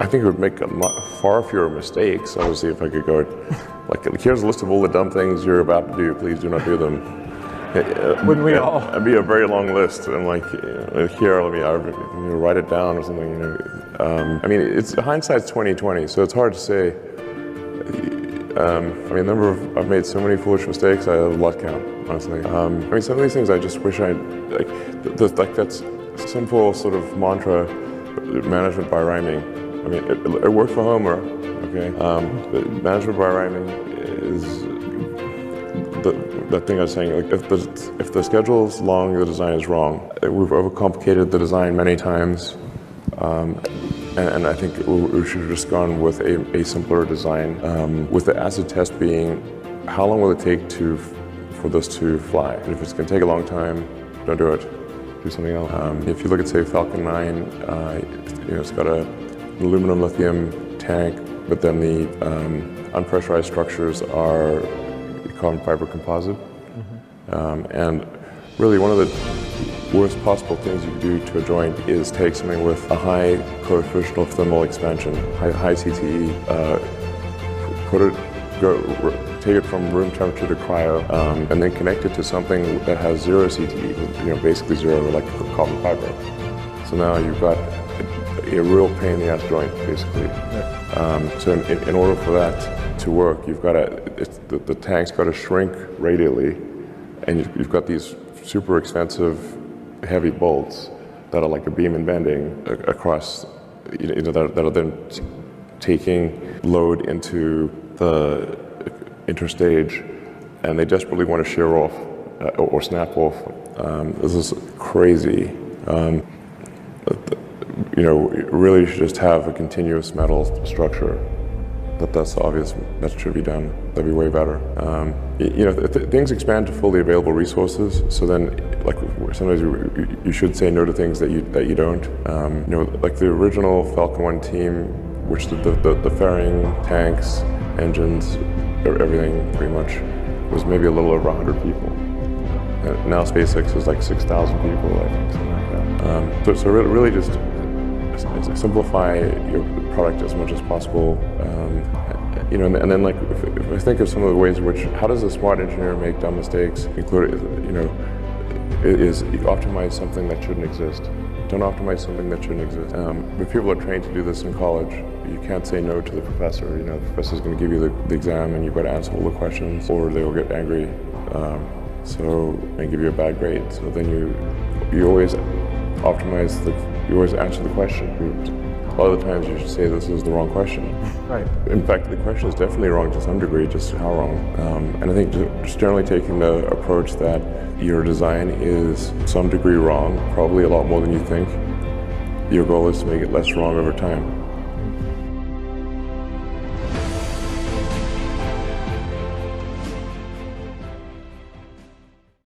I think it would make far fewer mistakes, obviously, if I could go, like, here's a list of all the dumb things you're about to do, please do not do them. Wouldn't we all? It'd be a very long list, and like, here, let me write it down or something, I mean, hindsight's 20/20, so it's hard to say. I mean, I've made so many foolish mistakes, I lost count, honestly. I mean, some of these things I just wish like that's simple sort of mantra, management by rhyming. I mean, it worked for Homer, okay? But management by rhyming is the thing I was saying, like, if the schedule's long, the design is wrong. We've overcomplicated the design many times. And I think we should have just gone with a simpler design, with the acid test being, how long will it take for this to fly? And if it's going to take a long time, don't do it. Do something else. If you look at, say, Falcon 9, it's got an aluminum lithium tank, but then the unpressurized structures are carbon fiber composite. And really, one of the worst possible things you can do to a joint is take something with a high coefficient of thermal expansion, high CTE, take it from room temperature to cryo, and then connect it to something that has zero CTE, basically zero, like carbon fiber. So now you've got a real pain in the ass joint, basically. So in order for that to work, you've got the tank's got to shrink radially, and you've got these super expensive heavy bolts that are like a beam and bending across, that are then taking load into the interstage, and they desperately want to shear off or snap off. This is crazy. Really should just have a continuous metal structure. That's obvious. That should be done. That'd be way better. Things expand to fully available resources. So then, like, sometimes you should say no to things that you don't. Like the original Falcon 1 team, which the fairing, tanks, engines, everything pretty much, was maybe a little over 100 people. And now SpaceX is like 6,000 people, I think, something like that. So really just simplify your product as much as possible. And then, like, if I think of some of the ways in which, how does a smart engineer make dumb mistakes, is you optimize something that shouldn't exist. Don't optimize something that shouldn't exist. But people are trained to do this in college. You can't say no to the professor. The professor's going to give you the exam, and you've got to answer all the questions, or they will get angry, and give you a bad grade. So then you always optimize you always answer the question. A lot of the times you should say this is the wrong question. Right. In fact, the question is definitely wrong to some degree, just how wrong. And I think just generally taking the approach that your design is some degree wrong, probably a lot more than you think. Your goal is to make it less wrong over time.